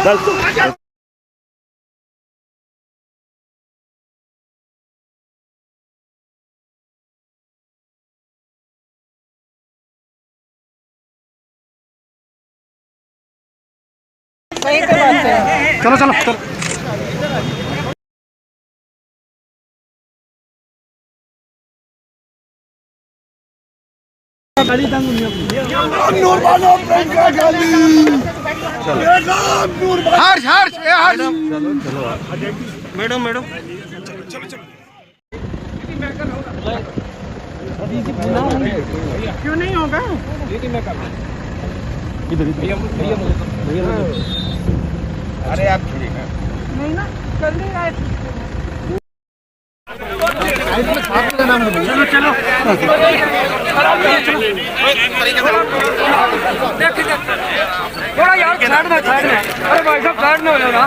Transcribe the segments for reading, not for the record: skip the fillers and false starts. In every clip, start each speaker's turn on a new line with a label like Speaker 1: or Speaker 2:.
Speaker 1: चलो चलो चलो। हर्ष हर्ष चलो चलो मैडम मैडम चलो चलो क्यों नहीं होगा? अरे आप नहीं ना कर देगा। चलो चलो थोड़ा यार साइड में अरे भाई साहब साइड में हो जाएगा।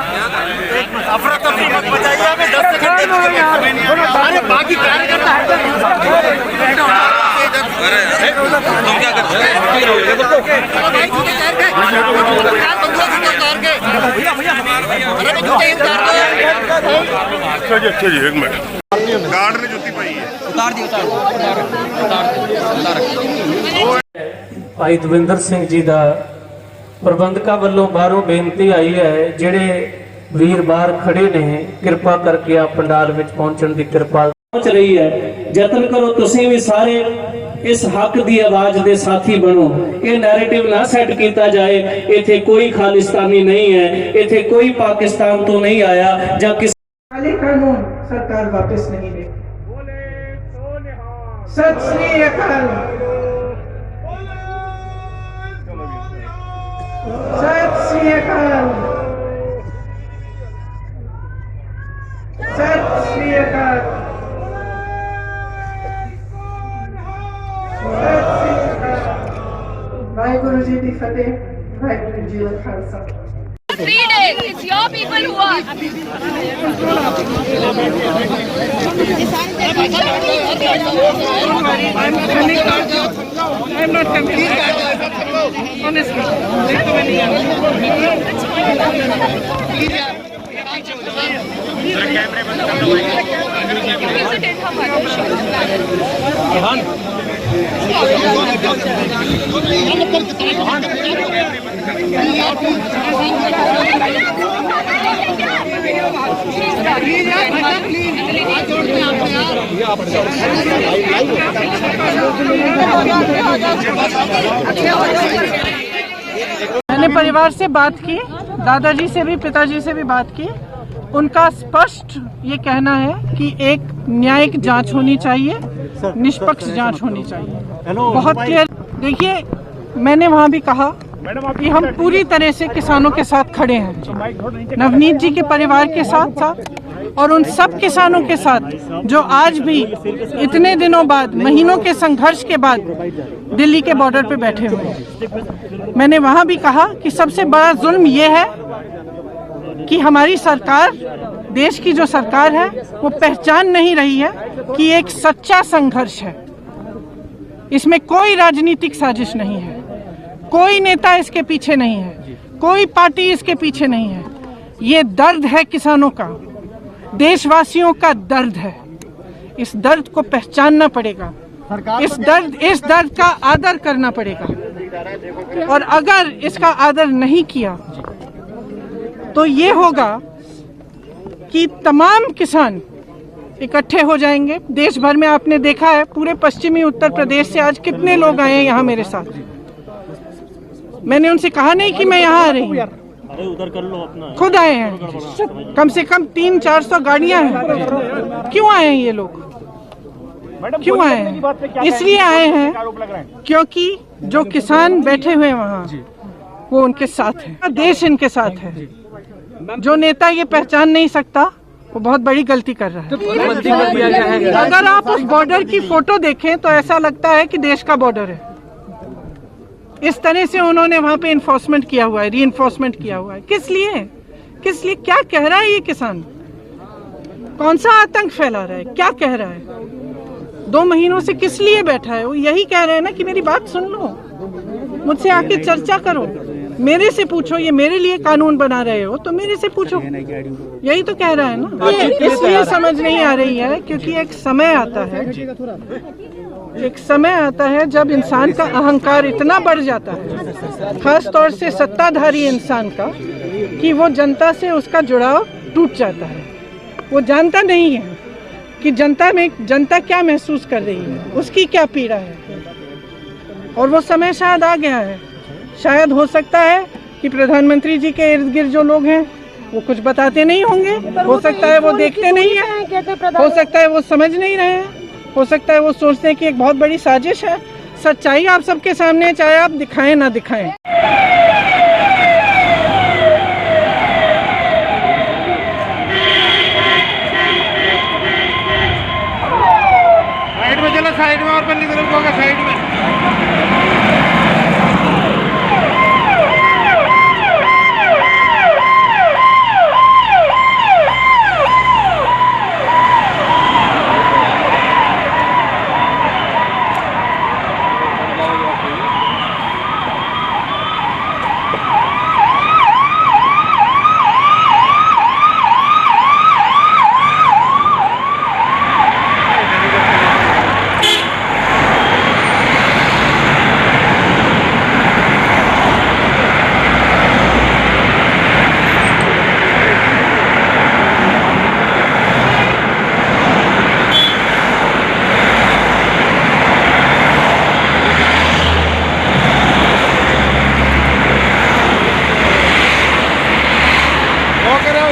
Speaker 1: अफरा तफरी मत बचाइए, हमें 10 सेकंड अरे बाकी कार्यकर्ता तुम क्या करते हो? एक मिनट गार्ड ने जुत्ती पाई है, उतार दी
Speaker 2: भाई दविंदर सिंह जी का प्रबंधकों वालों बाहरों बेनती आई है, जेड़े वीर बाहर खड़े ने कृपा करके आ पंडाल में पहुंचने की कृपा पहुंच रही है। यत्न करो तुसी भी सारे इस हक की आवाज दे साथी बनो। ये नैरेटिव ना सेट किया जाए इथे कोई खालिस्तानी नहीं है, इथे कोई पाकिस्तान तो नहीं आया या किसी कानून सरकार वापस नहीं ले। सत श्री अकाल, सत श्री अकाल, सत श्री अकाल, सत श्री अकाल। वाहिगुरु जी दी फतेह, वाहिगुरु जी का Khalsa.
Speaker 3: 3 days. It's your people who are. I'm not coming. Honestly.
Speaker 4: मैंने परिवार से बात की, दादाजी से भी पिताजी से भी बात की। उनका स्पष्ट ये कहना है कि एक न्यायिक जांच होनी चाहिए, निष्पक्ष जांच होनी चाहिए। बहुत क्लियर। देखिए, मैंने वहाँ भी कहा कि हम पूरी तरह से किसानों के साथ खड़े हैं, नवनीत जी के परिवार के साथ साथ और उन सब किसानों के साथ जो आज भी इतने दिनों बाद, महीनों के संघर्ष के बाद दिल्ली के बॉर्डर पे बैठे हुए हैं। मैंने वहाँ भी कहा कि सबसे बड़ा जुल्म ये है कि हमारी सरकार, देश की जो सरकार है, वो पहचान नहीं रही है कि एक सच्चा संघर्ष है। इसमें कोई राजनीतिक साजिश नहीं है, कोई नेता इसके पीछे नहीं है, कोई पार्टी इसके पीछे नहीं है। ये दर्द है किसानों का, देशवासियों का दर्द है। इस दर्द को पहचानना पड़ेगा, इस दर्द का आदर करना पड़ेगा। और अगर इसका आदर नहीं किया तो ये होगा कि तमाम किसान इकट्ठे हो जाएंगे। देश भर में आपने देखा है, पूरे पश्चिमी उत्तर प्रदेश से आज कितने लोग आए हैं यहाँ मेरे साथ। मैंने उनसे कहा नहीं कि मैं यहाँ आ रही हूँ, उधर कर लो अपना, खुद आए हैं। कम से कम 300-400 गाड़ियाँ हैं। क्यों आए हैं ये लोग? क्यों आए हैं? इसलिए आए हैं क्योंकि जो किसान बैठे हुए हैं वहाँ, वो उनके साथ है, देश इनके साथ है। जो नेता ये पहचान नहीं सकता, वो बहुत बड़ी गलती कर रहा है। अगर आप उस बॉर्डर की फोटो देखें तो ऐसा लगता है कि देश का बॉर्डर है। इस तरह से उन्होंने वहाँ पे इन्फोर्समेंट किया हुआ है, रीइंफोर्समेंट किया हुआ है। किस लिए? किस लिए? क्या कह रहा है ये किसान? कौन सा आतंक फैला रहा है? क्या कह रहा है? 2 महीनों से किस लिए बैठा है? वो यही कह रहे हैं ना कि मेरी बात सुन लो, मुझसे आके चर्चा करो। मेरे से पूछो, ये मेरे लिए कानून बना रहे हो तो मेरे से पूछो, यही तो कह रहा है ना। इसलिए समझ नहीं आ रही है क्योंकि एक समय आता है जब इंसान का अहंकार इतना बढ़ जाता है, खास तौर से सत्ताधारी इंसान का, कि वो जनता से उसका जुड़ाव टूट जाता है। वो जानता नहीं है कि जनता क्या महसूस कर रही है, उसकी क्या पीड़ा है, और वो समय शायद आ गया है। शायद हो सकता है कि प्रधानमंत्री जी के इर्द गिर्द जो लोग हैं वो कुछ बताते नहीं होंगे, हो सकता है वो देखते नहीं है, हो सकता है वो समझ नहीं रहे हैं, हो सकता है वो सोचते हैं कि एक बहुत बड़ी साजिश है। सच्चाई आप सबके सामने है, चाहे आप दिखाएं ना दिखाएं।
Speaker 1: साइड में चलो, साइड में, और पल्ली तरफ होगा, साइड में। वो करो